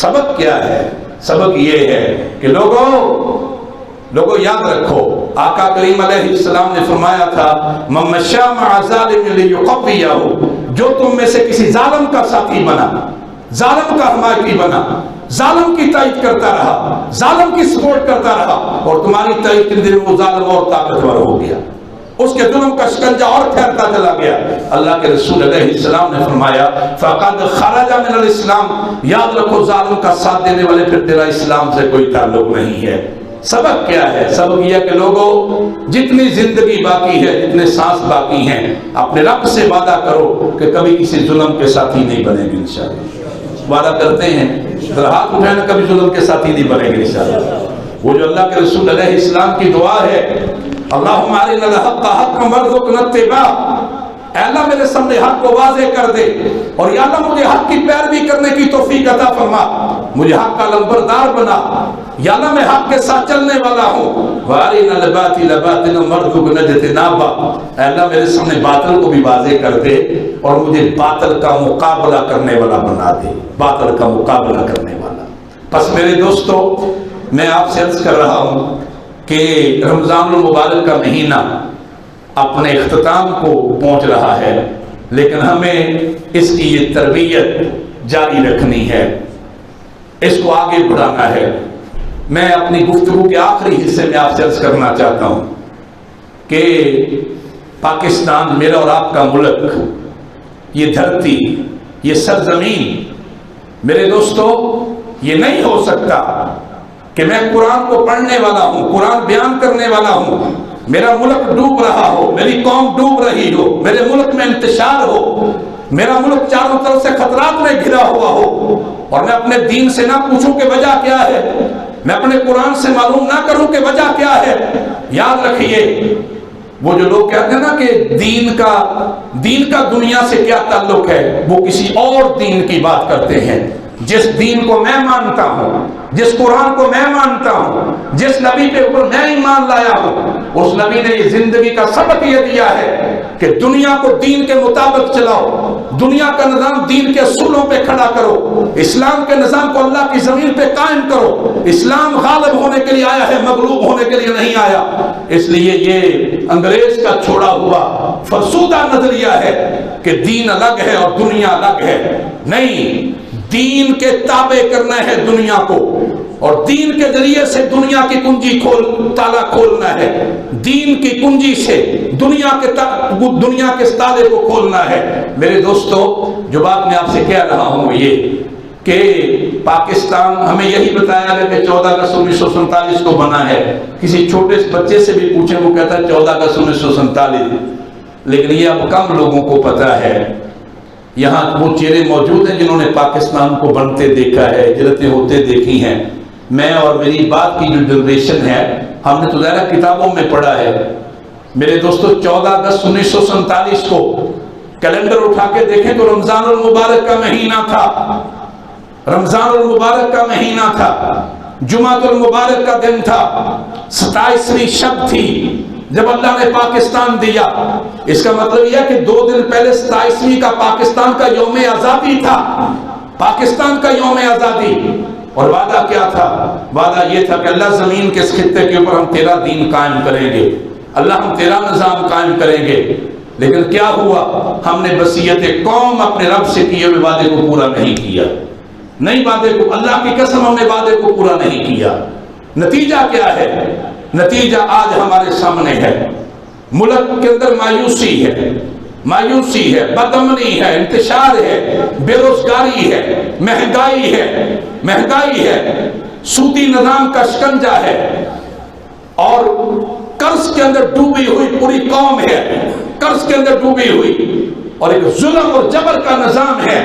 سبق کیا ہے؟ سبق یہ ہے کہ لوگوں یاد رکھو، آقا کریم علیہ السلام نے فرمایا تھا من مشى مع ظالم لیقویہ، جو تم میں سے کسی ظالم کا ساتھی بنا، ظالم کا حمایتی بنا، ظالم کی تائید کرتا رہا، ظالم کی سپورٹ کرتا رہا، اور تمہاری تائید کے دن وہ ظالم اور طاقتور ہو گیا، اس کے ظلم کا شکنجہ اور پھیلتا چلا گیا. اللہ کے رسول علیہ السلام نے فرمایا فقد خرج من الاسلام. یاد رکھو، ظالم کا ساتھ دینے والے پھر تیرا اسلام سے کوئی تعلق نہیں ہے. سبق کیا ہے؟ سبق یہ کہ لوگوں، جتنی زندگی باقی ہے، جتنے سانس باقی ہیں، اپنے رب سے وعدہ کرو کہ کبھی کسی ظلم کے ساتھی نہیں بنے گے. انشاءاللہ وعدہ کرتے ہیں، ذرا ہاتھ اٹھائیں نا، کبھی ظلم کے ساتھی نہیں بنے گے انشاءاللہ. وہ جو اللہ کے رسول علیہ السلام کی دعا ہے، اللہم ارنا الحق حقا وارزقنا اتباعہ، اے اللہ میرے سامنے حق کو واضح کر دے، اور یا اللہ مجھے حق کی پیروی کرنے کی توفیق عطا فرما، مجھے حق کا لمبردار بنا، یا اللہ میں حق کے ساتھ چلنے والا ہوں. وارنا الباطل باطلا وارزقنا اجتنابہ، اے اللہ میرے سامنے باطل کو بھی واضح کر دے اور مجھے باطل کا مقابلہ کرنے والا بنا دے، باطل کا مقابلہ کرنے والا. پس میرے دوستو، میں آپ سے عرض کر رہا ہوں کہ رمضان المبارک کا مہینہ اپنے اختتام کو پہنچ رہا ہے، لیکن ہمیں اس کی یہ تربیت جاری رکھنی ہے، اس کو آگے بڑھانا ہے. میں اپنی گفتگو کے آخری حصے میں آپ سے عرض کرنا چاہتا ہوں کہ پاکستان میرا اور آپ کا ملک، یہ دھرتی، یہ سرزمین، میرے دوستو، یہ نہیں ہو سکتا کہ میں قرآن کو پڑھنے والا ہوں، قرآن بیان کرنے والا ہوں، میرا ملک ڈوب رہا ہو، میری قوم ڈوب رہی ہو، میرے ملک میں انتشار ہو، میرا ملک چاروں طرف سے خطرات میں گھرا ہوا ہو، اور میں اپنے دین سے نہ پوچھوں کہ وجہ کیا ہے، میں اپنے قرآن سے معلوم نہ کروں کہ وجہ کیا ہے، یاد رکھیے وہ جو لوگ کہتے ہیں نا کہ دین کا دنیا سے کیا تعلق ہے، وہ کسی اور دین کی بات کرتے ہیں۔ جس دین کو میں مانتا ہوں، جس قرآن کو میں مانتا ہوں، جس نبی کے اوپر میں ایمان لایا ہوں، اس نبی نے یہ زندگی کا سبق یہ دیا ہے کہ دنیا کو دین کے مطابق چلاؤ، دنیا کا نظام دین کے اصولوں پہ کھڑا کرو، اسلام کے نظام کو اللہ کی زمین پہ قائم کرو۔ اسلام غالب ہونے کے لیے آیا ہے، مغلوب ہونے کے لیے نہیں آیا۔ اس لیے یہ انگریز کا چھوڑا ہوا فرسودہ نظریہ ہے کہ دین الگ ہے اور دنیا الگ ہے، نہیں، دین کے تابع کرنا ہے دنیا کو، اور دین کے ذریعے سے دنیا کی کنجی تالا کھولنا ہے، دین کی کنجی سے دنیا کے تالے کو کھولنا ہے۔ میرے دوستو، جو بات میں آپ سے کہہ رہا ہوں یہ کہ پاکستان، ہمیں یہی بتایا گیا کہ 14 اگست 1947 کو بنا ہے۔ کسی چھوٹے بچے سے بھی پوچھیں وہ کہتا ہے 14 اگست 1947، لیکن یہ اب کم لوگوں کو پتا ہے۔ یہاں وہ چہرے موجود ہیں جنہوں نے پاکستان کو بنتے دیکھا ہے، ہجرتیں ہوتے دیکھی ہیں۔ میں اور میری بعد کی جو جنریشن ہے، ہم نے تو ظاہر کتابوں میں پڑھا ہے۔ میرے دوستو، 14 اگست 1947 کو کیلنڈر اٹھا کے دیکھیں تو رمضان المبارک کا مہینہ تھا، رمضان المبارک کا مہینہ تھا، جمعۃ المبارک کا دن تھا، 27ویں شب تھی جب اللہ نے پاکستان دیا۔ اس کا مطلب یہ ہے کہ 2 دن پہلے 27ویں کا پاکستان کا یوم آزادی تھا، پاکستان کا یوم آزادی۔ اور وعدہ کیا تھا؟ وعدہ یہ تھا کہ اللہ زمین کے اس خطے کے اوپر ہم تیرا دین قائم کریں گے، اللہ ہم تیرا نظام قائم کریں گے۔ لیکن کیا ہوا؟ ہم نے وصیت قوم اپنے رب سے کیے ہوئے وعدے کو پورا نہیں کیا، نہیں وعدے کو، اللہ کی قسم ہم نے وعدے کو پورا نہیں کیا۔ نتیجہ کیا ہے؟ نتیجہ آج ہمارے سامنے ہے۔ ملک کے اندر مایوسی ہے، مایوسی ہے، بدامنی ہے، انتشار ہے، بے روزگاری ہے، مہنگائی ہے، سودی نظام کا شکنجہ ہے، اور قرض کے اندر ڈوبی ہوئی پوری قوم ہے، قرض کے اندر ڈوبی ہوئی، اور ایک ظلم اور جبر کا نظام ہے۔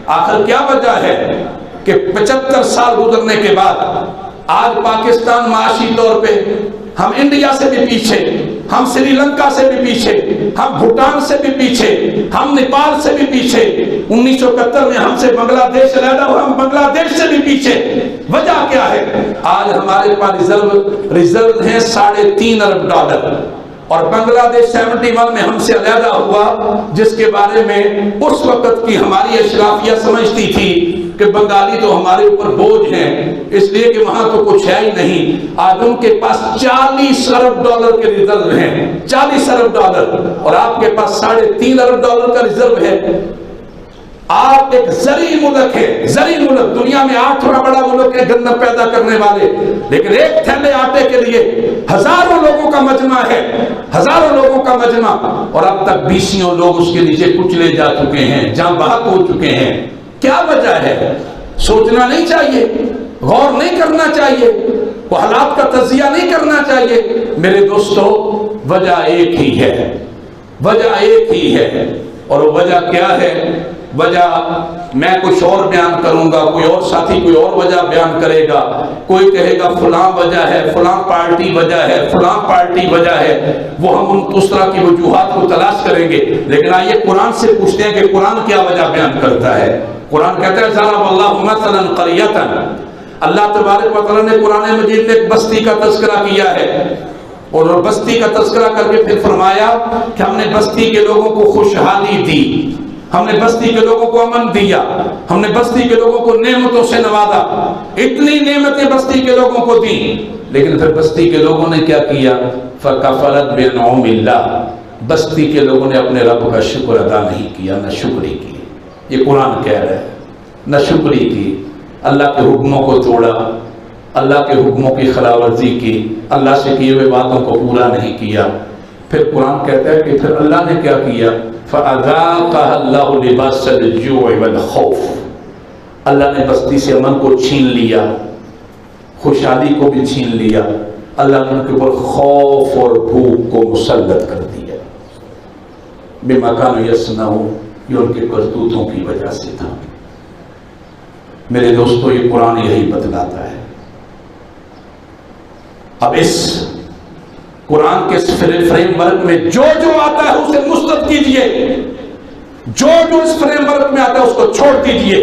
آخر کیا وجہ ہے کہ 75 سال گزرنے کے بعد آج پاکستان معاشی طور پہ ہم انڈیا سے بھی پیچھے، ہم سری لنکا سے بھی پیچھے، ہم بھوٹان سے بھی پیچھے، ہم نیپال سے بھی پیچھے، 1971 میں ہم سے بنگلہ دیش علیحدہ ہوا، ہم بنگلہ دیش سے بھی پیچھے۔ وجہ کیا ہے؟ آج ہمارے پاس ریزرو ہیں $3.5 ارب، اور بنگلہ دیش 71 میں ہم سے علیحدہ ہوا، جس کے بارے میں اس وقت کی ہماری اشرافیہ سمجھتی تھی کہ بنگالی تو ہمارے اوپر بوجھ ہیں، اس لیے کہ وہاں تو کچھ ہے ہی نہیں۔ آج ان کے پاس $40 ارب کے ریزرو ہیں، $40 ارب، اور آپ کے پاس $3.5 ارب کا ریزرو ہے۔ آپ ایک زرعی ملک ہے، زرعی ملک، دنیا میں 8واں بڑا ملک ہے گندم پیدا کرنے والے، لیکن ایک تھیلے آٹے کے لیے ہزاروں لوگوں کا مجمع ہے، ہزاروں لوگوں کا مجمع، اور اب تک 20 لوگ اس کے نیچے کچلے جا چکے ہیں، جاں بحق ہو چکے ہیں۔ کیا وجہ ہے؟ سوچنا نہیں چاہیے، غور نہیں کرنا چاہیے، وہ حالات کا تجزیہ نہیں کرنا چاہیے؟ میرے دوستو، وجہ ایک ہی ہے، وجہ ایک ہی ہے، اور وجہ کیا ہے؟ وجہ میں کچھ اور بیان کروں گا، کوئی اور ساتھی کوئی اور وجہ بیان کرے گا، کوئی کہے گا فلاں وجہ ہے، فلاں پارٹی وجہ ہے، فلاں پارٹی وجہ ہے، وہ ہم اس طرح کی وجوہات کو تلاش کریں گے۔ لیکن آئیے قرآن سے پوچھتے ہیں کہ قرآن کیا وجہ بیان کرتا ہے۔ قرآن کہتا ہے ضرب اللہ مثلا قریۃ، اللہ تبارک و تعالیٰ نے قرآن مجید میں ایک بستی کا تذکرہ کیا ہے، اور بستی کا تذکرہ کر کے پھر فرمایا کہ ہم نے بستی کے لوگوں کو خوشحالی دی، ہم نے بستی کے لوگوں کو امن دیا، ہم نے بستی کے لوگوں کو نعمتوں سے نوازا، اتنی نعمتیں بستی کے لوگوں کو دی، لیکن پھر بستی کے لوگوں نے کیا کیا؟ فَكَفَرَتْ بِنْعُمِ اللَّهِ، بستی کے لوگوں نے اپنے رب کا شکر ادا نہیں کیا، نہ شکری کی۔ یہ قرآن کہہ رہا ہے، نہ شکری کی، اللہ کے حکموں کو توڑا، اللہ کے حکموں کی خلاف ورزی کی، اللہ سے کیے ہوئے باتوں کو پورا نہیں کیا۔ پھر قرآن کہتا ہے کہ پھر اللہ نے کیا کیا؟ فَأَذَاقَهَا اللَّهُ لِبَاسَ الْجُوعِ وَالْخَوْفِ، اللہ نے بستی سے امن کو چھین لیا، خوشحالی کو بھی چھین لیا، اللہ نے ان کے اوپر خوف اور بھوک کو مسلط کر دیا، بما کانوا یصنعون، یہ ان کے کرتوتوں کی وجہ سے تھا۔ میرے دوستو، یہ قرآن یہی بتلاتا ہے۔ اب اس قرآن کے فریم ورک میں جو آتا ہے اسے مسترد کیجئے، جو اس فریم ورک میں آتا ہے اس کو چھوڑ دیجئے،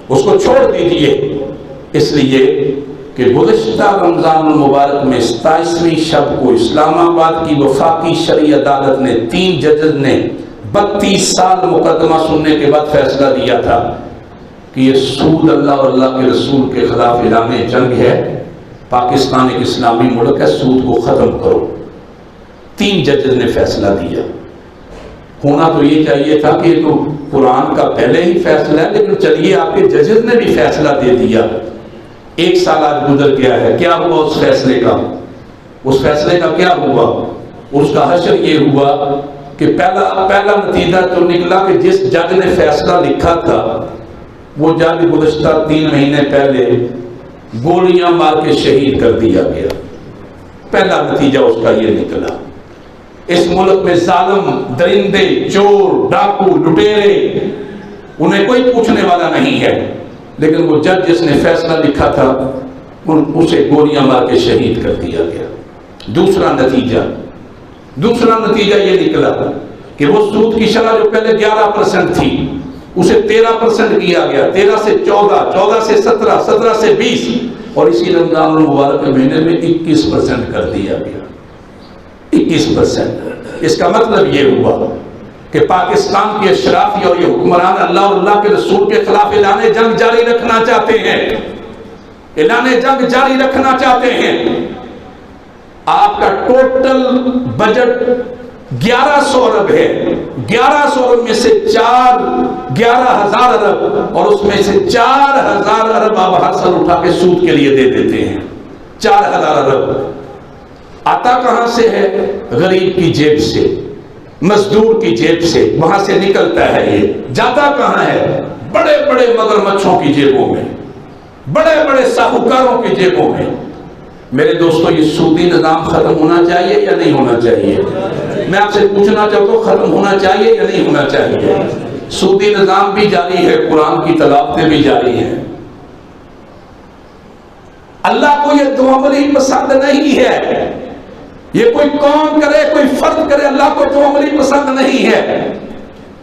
اس کو چھوڑ دیجئے، اس لیے کہ گزشتہ رمضان المبارک میں 27ویں شب کو اسلام آباد کی وفاقی شرعی عدالت نے 3 ججز نے 32 سال مقدمہ سننے کے بعد فیصلہ دیا تھا کہ یہ سود اللہ اور اللہ کے رسول کے خلاف اعلان جنگ ہے، پاکستان ایک اسلامی ملک ہے، سود کو ختم کرو۔ 3 ججز نے فیصلہ دیا۔ ہونا تو یہ چاہیے تھا کہ تو قرآن کا پہلے ہی فیصلہ ہے، لیکن چلیے آپ کے ججز نے بھی فیصلہ دے دیا۔ 1 سال آج گزر گیا ہے، کیا ہوا اس فیصلے کا؟ اس فیصلے کا کیا ہوا؟ اس کا حشر یہ ہوا کہ پہلا نتیجہ تو نکلا کہ جس جج نے فیصلہ لکھا تھا وہ جج گزشتہ 3 مہینے پہلے گولیاں مار کے شہید کر دیا گیا۔ پہلا نتیجہ اس کا یہ نکلا۔ اس ملک میں ظالم، درندے، چور، ڈاکو، لٹیرے، انہیں کوئی پوچھنے والا نہیں ہے، لیکن وہ جج جس نے فیصلہ لکھا تھا اسے گولیاں مار کے شہید کر دیا گیا۔ دوسرا نتیجہ یہ نکلا کہ وہ سود کی شرح جو پہلے 11% تھی اسے 13% کیا گیا، 13 سے 14، 14 سے 17، 17 سے 20، اور اسی رمضان المبارک کے مہینے میں 21% کر دیا گیا۔ 21%۔ اس کا مطلب یہ ہوا کہ پاکستان کے اشرافی اور یہ حکمران اللہ اور اللہ کے رسول کے خلاف اعلان جنگ جاری رکھنا چاہتے ہیں، اعلان جنگ جاری رکھنا چاہتے ہیں۔ آپ کا ٹوٹل بجٹ 1100 ارب ہے، 1100 ارب میں سے 11,000 ارب، اور اس میں سے 4,000 ارب آپ ہر سال اٹھا کے سود کے لیے دے دیتے ہیں۔ 4,000 ارب آتا کہاں سے ہے؟ غریب کی جیب سے، مزدور کی جیب سے، وہاں سے نکلتا ہے۔ یہ جاتا کہاں ہے؟ بڑے بڑے مگرمچھوں کی جیبوں میں، بڑے بڑے ساہوکاروں کی جیبوں میں۔ میرے دوستو، یہ سودی نظام ختم ہونا چاہیے یا نہیں ہونا چاہیے؟ میں آپ سے پوچھنا چاہتا ہوں، ختم ہونا چاہیے یا نہیں ہونا چاہیے؟ سودی نظام بھی جاری ہے، قرآن کی تلاوتیں بھی جاری ہیں۔ اللہ کو یہ دو عملی پسند نہیں ہے۔ یہ کوئی قوم کرے، کوئی فرد کرے، اللہ کو دو عملی پسند نہیں ہے۔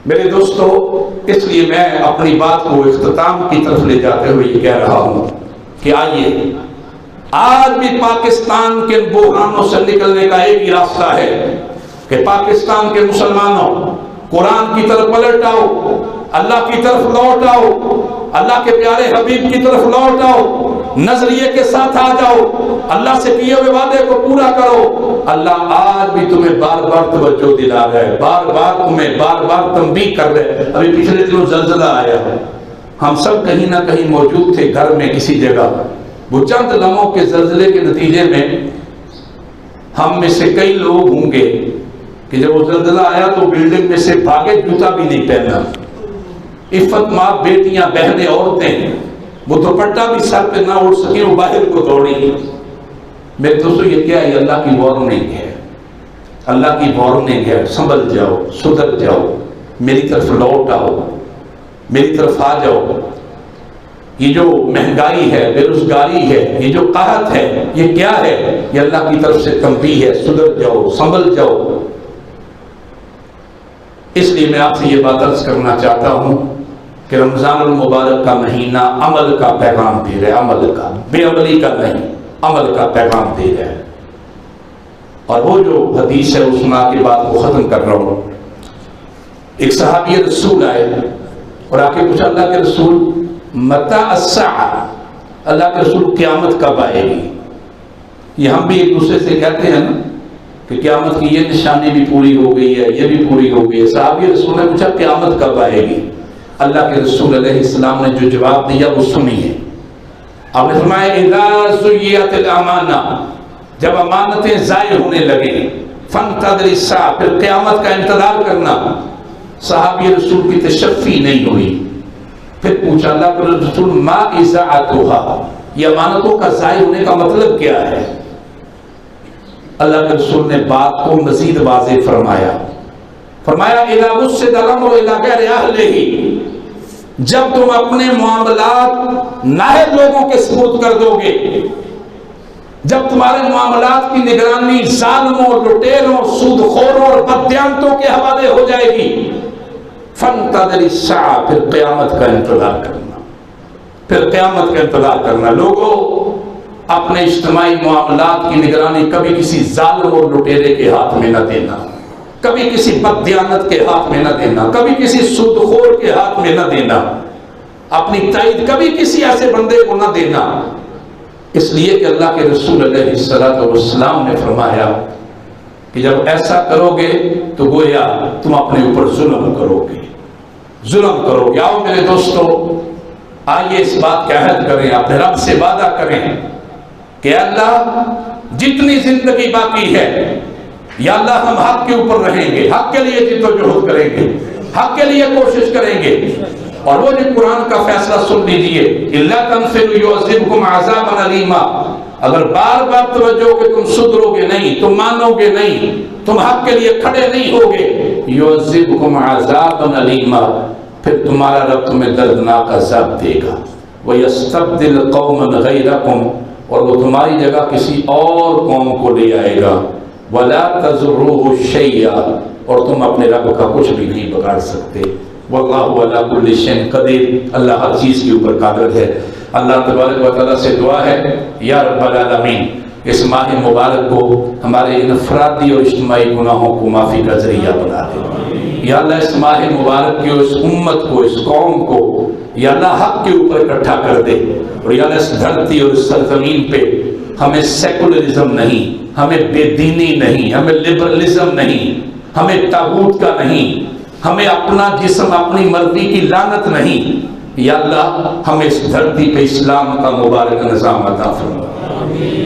میرے دوستو، اس لیے میں اپنی بات کو اختتام کی طرف لے جاتے ہوئے یہ کہہ رہا ہوں کہ آئیے، آج بھی پاکستان کے بحرانوں سے نکلنے کا ایک ہی راستہ ہے کہ پاکستان کے مسلمانوں قرآن کی طرف پلٹ آؤ، اللہ کی طرف لوٹ آؤ، اللہ کے پیارے حبیب کی طرف لوٹ آؤ، نظریے کے ساتھ آ جاؤ، اللہ سے کیے ہوئے وعدے کو پورا کرو۔ اللہ آج بھی تمہیں بار بار توجہ دلا رہا ہے، بار بار تمہیں بار بار تنبیہ کر رہے ہیں۔ ابھی پچھلے دنوں زلزلہ آیا ہے، ہم سب کہیں نہ کہیں موجود تھے گھر میں کسی جگہ۔ وہ چند لمحوں کے زلزلے کے نتیجے میں ہم میں سے کئی لوگ ہوں گے کہ جب وہ زلزلہ آیا تو بلڈنگ میں سے بھاگے، جوتا بھی نہیں پہنا۔ عفت ماں بیٹیاں، بہنیں، عورتیں، وہ دوپٹہ بھی سر پہ نہ اڑ سکیں، وہ باہر کو دوڑی۔ میرے دوستو، یہ کیا ہے؟ اللہ کی وارننگ ہے، اللہ کی وارننگ ہے۔ سنبھل جاؤ، سدھر جاؤ، میری طرف لوٹ آؤ، میری طرف آ جاؤ۔ یہ جو مہنگائی ہے، بے روزگاری ہے، یہ جو قحط ہے، یہ کیا ہے؟ یہ اللہ کی طرف سے تنبیہ ہے، سدھر جاؤ، سنبھل جاؤ۔ اس لیے میں آپ سے یہ بات عرض کرنا چاہتا ہوں کہ رمضان المبارک کا مہینہ عمل کا پیغام دے رہا ہے، عمل کا، بے عملی کا نہیں، عمل کا پیغام دے رہا ہے۔ اور وہ جو حدیث ہے اس میں کے بعد کو ختم کر رہا ہوں۔ ایک صحابی رسول آئے اور آ کے پوچھا، اللہ کے رسول متى الساعة، اللہ کے رسول قیامت کب آئے گی؟ یہ ہم بھی ایک دوسرے سے کہتے ہیں نا کہ قیامت کی یہ نشانی بھی پوری ہو گئی ہے، یہ بھی پوری ہو گئی ہے۔ صحابی رسول نے پوچھا قیامت کب آئے گی؟ اللہ کے رسول علیہ السلام نے جو جواب دیا وہ سنیے۔ آپ نے فرمایا اذا زیت الامانہ، جب امانتیں ضائع ہونے لگیں، فانتظر الساعة، پھر قیامت کا انتظار کرنا۔ صحابی رسول کی تشفی نہیں ہوئی۔ پھر پوچھا اللہ کے رسول ما اضاعتها، یہ امانتوں کا ضائع ہونے کا مطلب کیا ہے؟ اللہ کے رسول نے بات کو مزید واضح فرمایا اذا وسد الامر الى غیر اہلہ، جب تم اپنے معاملات نااہل لوگوں کے سپرد کر دو گے، جب تمہارے معاملات کی نگرانی ظالموں، لٹیروں، سود خوروں اور بددیانتوں کے حوالے ہو جائے گی، فانتظر الساعہ، پھر قیامت کا انتظار کرنا، پھر قیامت کا انتظار کرنا۔ لوگوں، اپنے اجتماعی معاملات کی نگرانی کبھی کسی ظالم اور لٹیرے کے ہاتھ میں نہ دینا، کبھی کسی بددیانت کے ہاتھ میں نہ دینا، کبھی کسی سود خور کے ہاتھ میں نہ دینا، اپنی تائید کبھی کسی ایسے بندے کو نہ دینا، اس لیے کہ اللہ کے رسول علیہ السلام نے فرمایا کہ جب ایسا کرو گے تو گویا تم اپنے اوپر ظلم کرو گے، ظلم کرو گے۔ آؤ میرے دوستو، آئیے اس بات کا عہد کریں، اپنے رب سے وعدہ کریں کہ اللہ جتنی زندگی باقی ہے یا اللہ ہم حق کے اوپر رہیں گے، حق کے لیے جد و جہد کریں گے، حق کے لیے کوشش کریں گے۔ اور وہ جو قرآن کا فیصلہ سن لیجئے، اِلَّا تَنْفِرُوا يُعَذِّبْكُمْ عَذَابًا عَلِيمًا، اگر بار بار توجہ کہ تم سدھرو گے نہیں، تم مانو گے نہیں، تم حق کے لیے کھڑے نہیں ہوگے، يُعَذِّبْكُمْ عَذَابًا عَلِيمًا، پھر تمہارا رب تمہیں دردناک عذاب دے گا، وَيَسْتَبْدِلْ قَوْمًا غَيْرَكُمْ، اور وہ تمہاری جگہ کسی اور قوم کو لے آئے گا، وَلَا تَضُرُّوهُ شَيْئًا، اور تم اپنے رب کا کچھ بھی نہیں بگاڑ سکتے۔ واللہ علی کل شیء قدیر، اللہ ہر چیز کے اوپر قادر ہے۔ اللہ تبارک و تعالیٰ سے دعا ہے یا رب العالمین اس ماہ مبارک کو ہمارے انفرادی اور اجتماعی گناہوں کو معافی کا ذریعہ بنا دے۔ یا اللہ اس ماہ مبارک کی اس امت کو، اس قوم کو یا اللہ حق کے اوپر اکٹھا کر دے، اور یا اللہ اس دھرتی اور اس سرزمین پہ ہمیں سیکولرزم نہیں، ہمیں بے دینی نہیں، ہمیں لبرلزم نہیں، ہمیں طاغوت کا نہیں، ہمیں اپنا جسم اپنی مرضی کی لعنت نہیں۔ یا اللہ ہمیں اس دھرتی پہ اسلام کا مبارک نظام عطا فرما،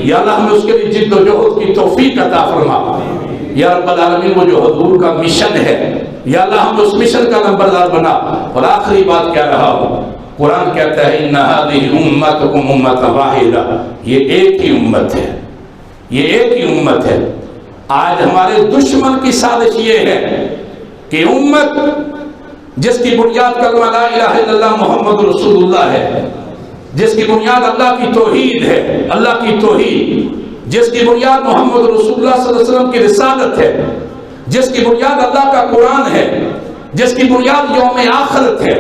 یا اللہ ہمیں اس کے لیے جد و جہد کی توفیق عطا فرما۔ یا رب العالمین وہ جو حضور کا مشن ہے، یا اللہ ہم اس مشن کا نمبردار بنا۔ اور آخری بات کہہ رہا ہوں، قرآن کہتا ہے ان هذه امتکم امۃ واحدہ، یہ ایک ہی امت ہے، یہ ایک ہی امت ہے۔ آج ہمارے دشمن کی سازش یہ ہے کہ امت جس کی بنیاد کلمہ لا الہ الا اللہ محمد رسول اللہ ہے، جس کی بنیاد اللہ کی توحید ہے، اللہ کی توحید، جس کی بنیاد محمد رسول اللہ صلی اللہ علیہ وسلم کی رسالت ہے، جس کی بنیاد اللہ کا قرآن ہے، جس کی بنیاد یوم آخرت ہے،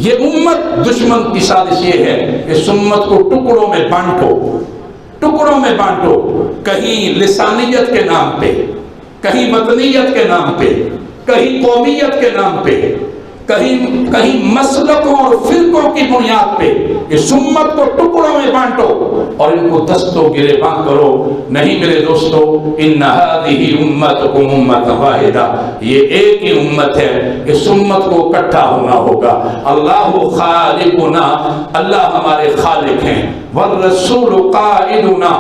یہ امت دشمن کی سازش یہ ہے اس امت کو ٹکڑوں میں بانٹو، ٹکڑوں میں بانٹو، کہیں لسانیت کے نام پہ، کہیں وطنیت کے نام پہ، کہیں قومیت کے نام پہ، کہیں مسلکوں اور فرقوں کی بنیاد پہ اس امت کو ٹکڑوں میں بانٹو اور ان کو دستوں گریباں کرو۔ نہیں میرے دوستو، ان هذه امتکم امۃ واحدہ، یہ ایک ہی امت ہے، اس امت کو اکٹھا ہونا ہوگا۔ اللہ خالقنا، اللہ ہمارے خالق ہیں، والرسول قائدنا،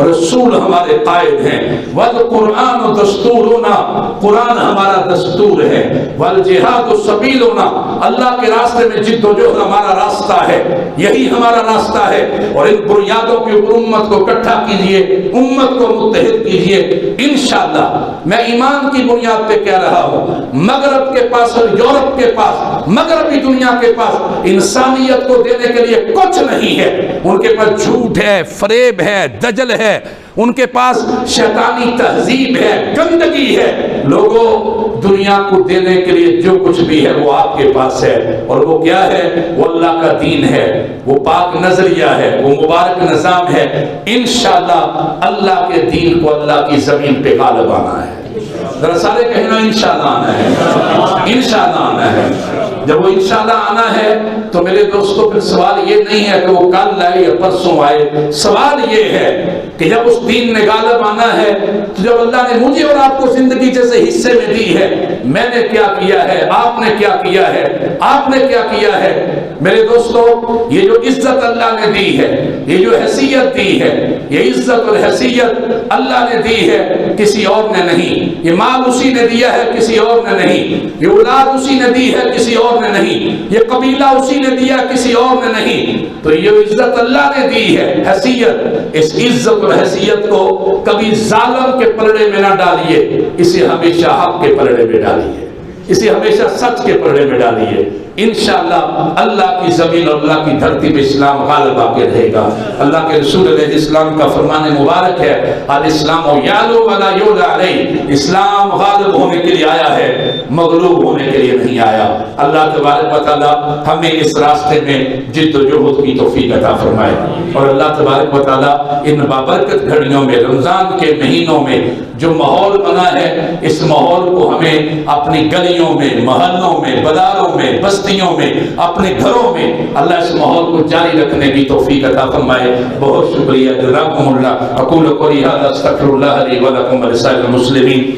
رسول ہمارے قائد ہیں، والقرآن دستورنا، قرآن ہمارا دستور ہے، والجہاد سبیلنا، اللہ کے راستے میں جد و جہد ہمارا راستہ ہے، یہی ہمارا راستہ ہے۔ اور ان بنیادوں کے اوپر امت کو اکٹھا کیجئے، امت کو متحد کیجئے۔ انشاءاللہ میں ایمان کی بنیاد پہ کہہ رہا ہوں، مغرب کے پاس اور یورپ کے پاس، مغربی دنیا کے پاس انسانیت کو دینے کے لیے کچھ نہیں ہے۔ ان کے پاس جھوٹ ہے، فریب ہے، دجل ہے، ان کے پاس شیطانی تہذیب ہے، گندگی ہے۔ لوگوں، دنیا کو دینے کے لیے جو کچھ بھی ہے وہ آپ کے پاس ہے، اور وہ کیا ہے؟ وہ اللہ کا دین ہے، وہ پاک نظریہ ہے، وہ مبارک نظام ہے۔ انشاءاللہ اللہ کے دین کو اللہ کی زمین پہ غالب آنا ہے۔ ذرا سارے کہنا انشاءاللہ آنا ہے، انشاءاللہ آنا ہے۔ جب وہ انشاءاللہ آنا ہے تو میرے دوستو پھر سوال یہ نہیں ہے کہ وہ کل آئے یا پرسوں آئے، سوال یہ ہے کہ جب اس دین نے غالب آنا ہے تو جب اللہ نے مجھے اور آپ کو زندگی جیسے حصے میں دی ہے، میں نے کیا کیا ہے، آپ نے کیا کیا ہے، آپ نے کیا کیا ہے؟ میرے دوستو، یہ جو عزت اللہ نے دی ہے، یہ جو حیثیت دی ہے، یہ عزت اور حیثیت اللہ نے دی ہے، کسی اور نے نہیں۔ یہ مال اسی نے دیا ہے، کسی اور نے نہیں۔ یہ اولاد اسی نے دی ہے، کسی اور نے نہیں۔ یہ قبیلہ اسی نے دیا، کسی اور نے نہیں۔ تو یہ عزت اللہ نے دی ہے، حیثیت، اس عزت اور حیثیت کو کبھی ظالم کے پلڑے میں نہ ڈالیے، اسے ہمیشہ حق کے پلڑے میں ڈالیے، اسے ہمیشہ سچ کے پلڑے میں ڈالیے۔ انشاءاللہ اللہ کی زمین اور اللہ کی دھرتی پہ اسلام غالب آ کے رہے گا۔ اللہ کے رسول علیہ السلام کا فرمان مبارک ہے، الاسلام یعلو ولا یعلی علیہ، اسلام غالب ہونے کے لیے آیا ہے، مغلوب ہونے کے لیے نہیں آیا۔ اللہ تبارک و تعالی ہمیں اس راستے میں جد و جہد کی توفیق عطا فرمائے، اور اللہ تبارک و تعالی ان بابرکت گھڑیوں میں، رمضان کے مہینوں میں جو ماحول بنا ہے، اس ماحول کو ہمیں اپنی گلیوں میں، محلوں میں، بازاروں میں، بستیوں میں، اپنے گھروں میں اللہ اس ماحول کو جاری رکھنے کی توفیق عطا فرمائے۔ بہت شکریہ، جزاکم اللہ۔ اقول قولی ھذا استغفر اللہ لی ولکم ولسائر المسلمین۔